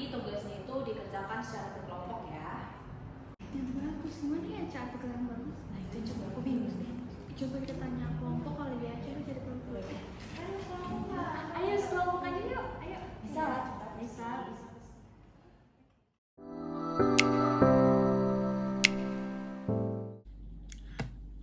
tugasnya itu dikerjakan secara berkelompok ya. Yang bagus, gimana ya cara pekerjaan yang bagus? Nah itu juga aku bingung deh. Coba kita tanya kelompok kali ya, coba cari kelompok. Ayo sekelompok. Ayo sekelompok aja yuk. Ayo. Bisa lah. Bisa.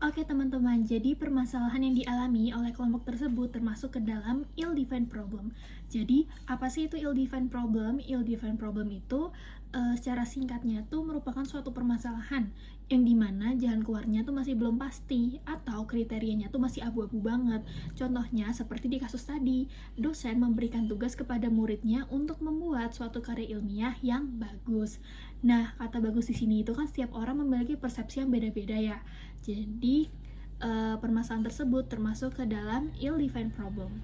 Oke teman-teman, jadi permasalahan yang dialami oleh kelompok tersebut termasuk ke dalam ill-defined problem. Jadi, apa sih itu ill-defined problem? Ill-defined problem itu secara singkatnya tuh merupakan suatu permasalahan yang dimana jalan keluarnya tuh masih belum pasti atau kriterianya tuh masih abu-abu banget. Contohnya seperti di kasus tadi, dosen memberikan tugas kepada muridnya untuk membuat suatu karya ilmiah yang bagus. Nah, kata bagus di sini itu kan setiap orang memiliki persepsi yang beda-beda ya. Jadi, permasalahan tersebut termasuk ke dalam ill-defined problem.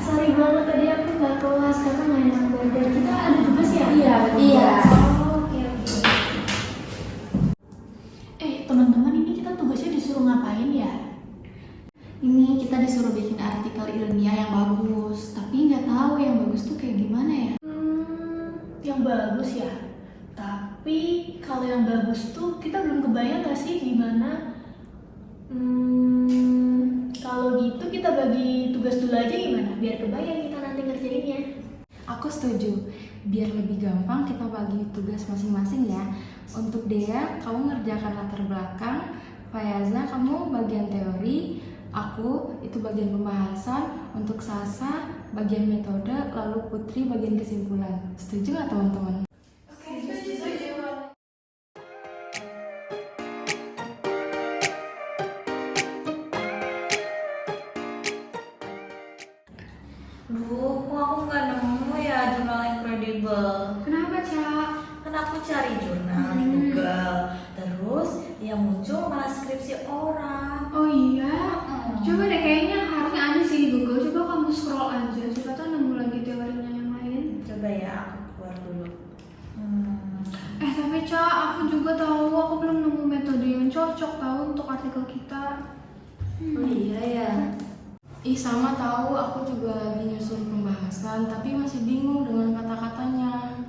Sorry banget tadi aku nggak kelas karena nggak enak badan. Kita ada tugas ya? Iya. Oke. Teman-teman, ini kita tugasnya disuruh ngapain ya? Ini kita disuruh bikin artikel ilmiah yang bagus, tapi nggak tahu yang bagus tuh kayak gimana ya. Yang bagus ya. Tapi kalau yang bagus tuh kita belum kebayang nggak sih gimana? Kalau gitu kita bagi tugas dulu aja gimana? Biar kebayang kita nanti ngerjainnya. Aku setuju, biar lebih gampang kita bagi tugas masing-masing ya. Untuk Dea, kamu ngerjakan latar belakang, Fayaza kamu bagian teori, aku itu bagian pembahasan, untuk Sasa bagian metode, lalu Putri bagian kesimpulan. Setuju nggak teman-teman? Duh, kok aku nggak nemu ya jurnal yang kredibel. Kenapa, Cak? Kan aku cari jurnal di Google, terus yang muncul malah skripsi orang. Oh iya? Coba deh, kayaknya harusnya ada sih di Google. Coba kamu scroll aja, siapa tahu nemu lagi teorinya yang lain. Coba ya, aku keluar dulu. Tapi Cak, aku juga tahu aku belum nemu metode yang cocok tahu untuk artikel kita. Oh iya ya. Ih sama tahu, aku juga lagi nyusun pembahasan, tapi masih bingung dengan kata-katanya.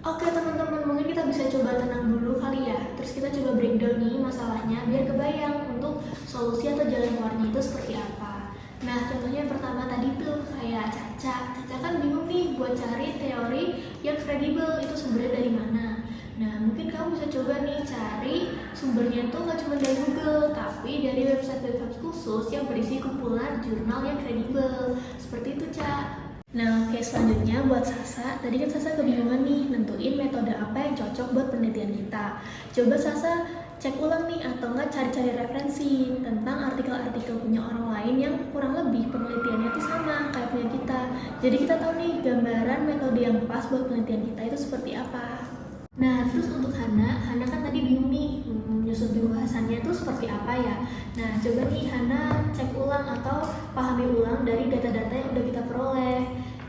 Oke teman-teman, mungkin kita bisa coba tenang dulu kali ya. Terus kita coba breakdown nih masalahnya biar kebayang untuk solusi atau jalan keluarnya itu seperti apa. Nah, contohnya yang pertama tadi tuh kayak Caca. Caca kan bingung nih buat cari teori yang kredibel, itu sumbernya dari mana. Nah, mungkin kamu bisa coba nih cari sumbernya tuh nggak cuma dari Google, tapi dari website-website khusus yang berisi kumpulan jurnal yang kredibel. Seperti itu, Cak. Nah, oke, selanjutnya buat Sasa. Tadi kan Sasa kebingungan nih nentuin metode apa yang cocok buat penelitian kita. Coba Sasa cek ulang nih atau enggak cari-cari referensi tentang artikel-artikel punya orang lain yang kurang lebih penelitiannya itu sama kayak punya kita. Jadi kita tahu nih gambaran metode yang pas buat penelitian kita itu seperti apa. Nah, terus untuk Hana kan tadi bingung nih nyusun pembahasannya itu seperti apa ya. Nah, coba nih Hana cek ulang atau pahami ulang dari data-data yang udah kita peroleh.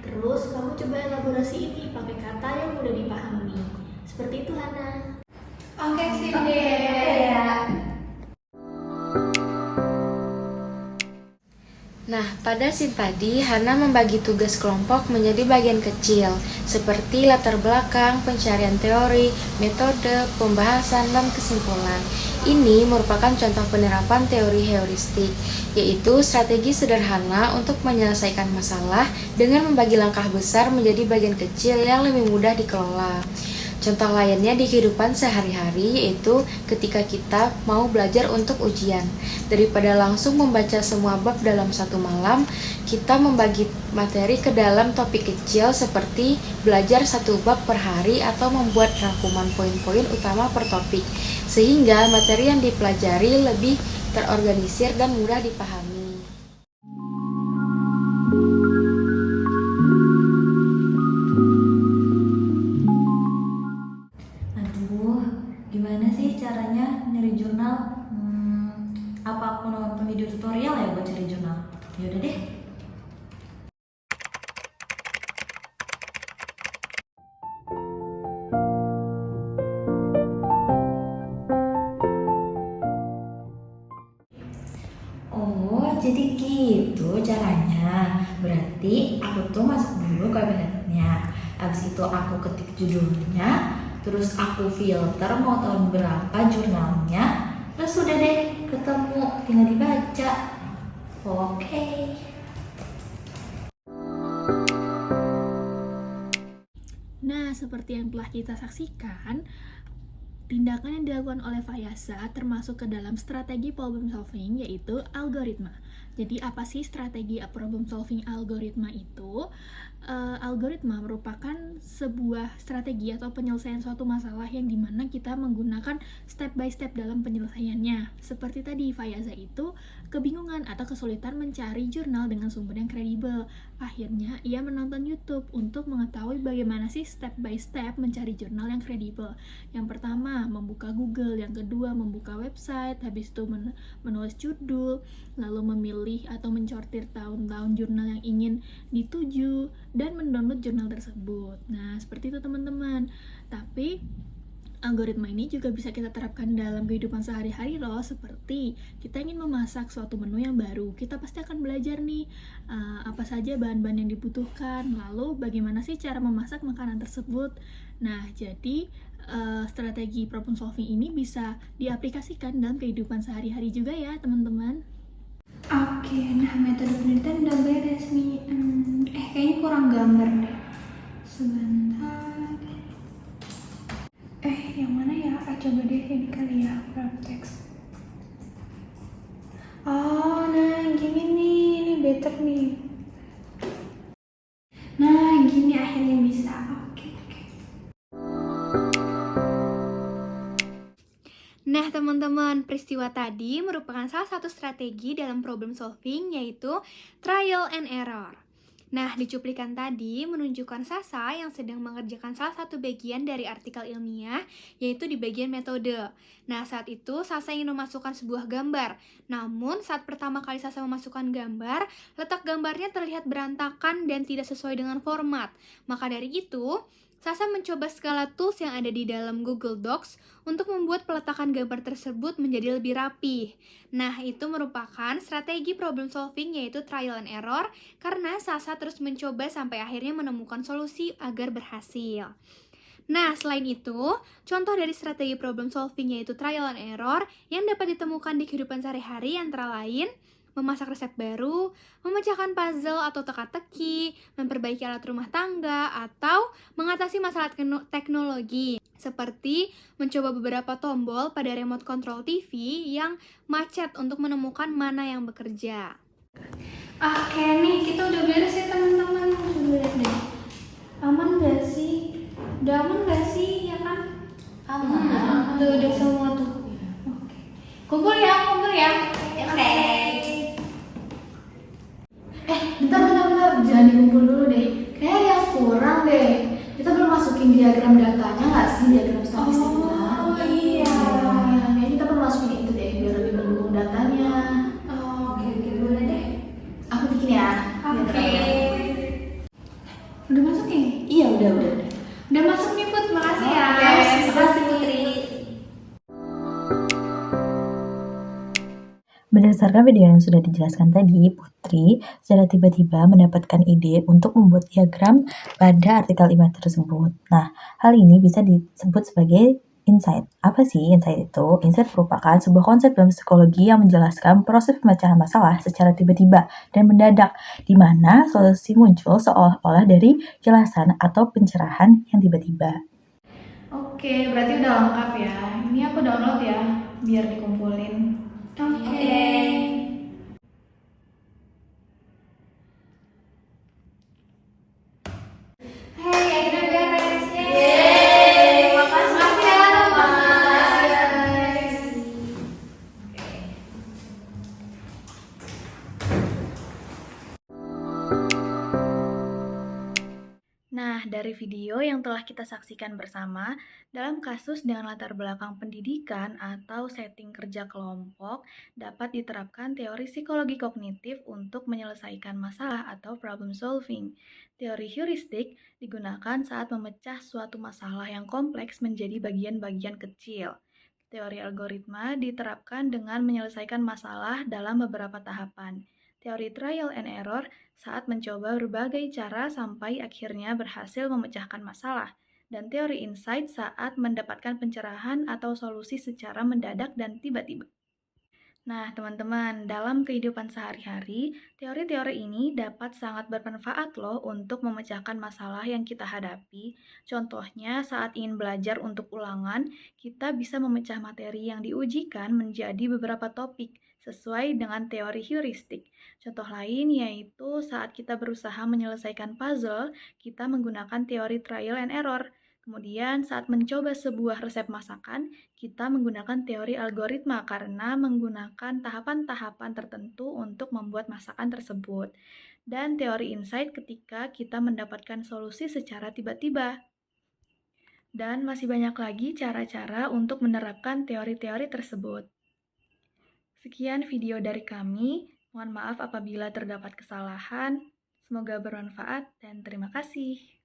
Terus kamu coba elaborasi ini pakai kata yang mudah dipahami. Seperti itu Hana. Oke, sip Oke deh. ya. Nah, pada scene tadi, Hana membagi tugas kelompok menjadi bagian kecil, seperti latar belakang, pencarian teori, metode, pembahasan, dan kesimpulan. Ini merupakan contoh penerapan teori heuristik, yaitu strategi sederhana untuk menyelesaikan masalah dengan membagi langkah besar menjadi bagian kecil yang lebih mudah dikelola. Contoh lainnya di kehidupan sehari-hari yaitu ketika kita mau belajar untuk ujian. Daripada langsung membaca semua bab dalam satu malam, kita membagi materi ke dalam topik kecil seperti belajar satu bab per hari atau membuat rangkuman poin-poin utama per topik, sehingga materi yang dipelajari lebih terorganisir dan mudah dipahami. Aduh, dulu kabinetnya. Habis itu aku ketik judulnya, terus aku filter mau tahun berapa jurnalnya, terus udah deh ketemu, tinggal dibaca. Oke. Nah, seperti yang telah kita saksikan, tindakan yang dilakukan oleh Fayasa termasuk ke dalam strategi problem solving, yaitu algoritma. Jadi apa sih strategi problem solving algoritma itu? Algoritma merupakan sebuah strategi atau penyelesaian suatu masalah yang dimana kita menggunakan step by step dalam penyelesaiannya. Seperti tadi, Fayaza itu kebingungan atau kesulitan mencari jurnal dengan sumber yang kredibel. Akhirnya, ia menonton YouTube untuk mengetahui bagaimana sih step by step mencari jurnal yang kredibel. Yang pertama, membuka Google. Yang kedua, membuka website. Habis itu menulis judul, lalu memilih atau mensortir tahun-tahun jurnal yang ingin dituju, dan mendownload jurnal tersebut. Nah, seperti itu teman-teman. Tapi algoritma ini juga bisa kita terapkan dalam kehidupan sehari-hari loh. Seperti kita ingin memasak suatu menu yang baru, kita pasti akan belajar nih apa saja bahan-bahan yang dibutuhkan, lalu bagaimana sih cara memasak makanan tersebut. Nah, jadi strategi problem solving ini bisa diaplikasikan dalam kehidupan sehari-hari juga ya teman-teman. Oke, nah metode penelitian udah beres nih. Kayaknya kurang gambar deh. Sebentar. Yang mana ya? Coba deh ini kali ya, wrap text. Oh, nah gini nih, ini better nih. Nah, gini akhirnya bisa. Oke. Nah teman-teman, peristiwa tadi merupakan salah satu strategi dalam problem solving, yaitu trial and error. Nah, di cuplikan tadi menunjukkan Sasa yang sedang mengerjakan salah satu bagian dari artikel ilmiah, yaitu di bagian metode. Nah, saat itu Sasa ingin memasukkan sebuah gambar. Namun, saat pertama kali Sasa memasukkan gambar, letak gambarnya terlihat berantakan dan tidak sesuai dengan format. Maka dari itu, Sasa mencoba segala tools yang ada di dalam Google Docs untuk membuat peletakan gambar tersebut menjadi lebih rapi. Nah, itu merupakan strategi problem solving, yaitu trial and error, karena Sasa terus mencoba sampai akhirnya menemukan solusi agar berhasil. Nah, selain itu, contoh dari strategi problem solving yaitu trial and error yang dapat ditemukan di kehidupan sehari-hari antara lain memasak resep baru, memecahkan puzzle atau teka-teki, memperbaiki alat rumah tangga, atau mengatasi masalah teknologi, seperti mencoba beberapa tombol pada remote control TV yang macet untuk menemukan mana yang bekerja. Oke nih, kita udah beres ya teman-teman. Coba lihat deh. Aman gak sih? Udah aman gak sih? Ya kan? Aman. Tuh, udah semua tuh. Oke. Kumpul ya. Oke. Bentar, jangan dikumpul dulu deh. Kayaknya ada yang kurang deh. Kita belum masukin diagram datanya nggak sih, diagram statistiknya? Oh, iya. Kayaknya kita perlu masukin itu deh, biar lebih mendukung datanya. Oke, boleh deh. Aku bikin ya. Oke. Udah masuk nih? Iya, udah. Udah masuk nih Put, makasih ya. Makasih Putri. Berdasarkan video yang sudah dijelaskan tadi, Putri secara tiba-tiba mendapatkan ide untuk membuat diagram pada artikel ilmiah tersebut. Nah, hal ini bisa disebut sebagai insight. Apa sih insight itu? Insight merupakan sebuah konsep dalam psikologi yang menjelaskan proses pemecahan masalah secara tiba-tiba dan mendadak, di mana solusi muncul seolah-olah dari jelasan atau pencerahan yang tiba-tiba. Oke, berarti udah lengkap ya. Ini aku download ya, biar dikumpulin. Oke. Hey, akhirnya beres. Yeay, makasih ya, guys. Nah, dari video yang telah kita saksikan bersama, dalam kasus dengan latar belakang pendidikan atau setting kerja kelompok, dapat diterapkan teori psikologi kognitif untuk menyelesaikan masalah atau problem solving. Teori heuristik digunakan saat memecah suatu masalah yang kompleks menjadi bagian-bagian kecil. Teori algoritma diterapkan dengan menyelesaikan masalah dalam beberapa tahapan. teori trial and error saat mencoba berbagai cara sampai akhirnya berhasil memecahkan masalah, dan teori insight saat mendapatkan pencerahan atau solusi secara mendadak dan tiba-tiba. Nah, teman-teman, dalam kehidupan sehari-hari, teori-teori ini dapat sangat bermanfaat loh untuk memecahkan masalah yang kita hadapi. Contohnya, saat ingin belajar untuk ulangan, kita bisa memecah materi yang diujikan menjadi beberapa topik sesuai dengan teori heuristik. Contoh lain yaitu saat kita berusaha menyelesaikan puzzle, kita menggunakan teori trial and error. Kemudian saat mencoba sebuah resep masakan, kita menggunakan teori algoritma karena menggunakan tahapan-tahapan tertentu untuk membuat masakan tersebut. Dan teori insight ketika kita mendapatkan solusi secara tiba-tiba. Dan masih banyak lagi cara-cara untuk menerapkan teori-teori tersebut. Sekian video dari kami. Mohon maaf apabila terdapat kesalahan. Semoga bermanfaat dan terima kasih.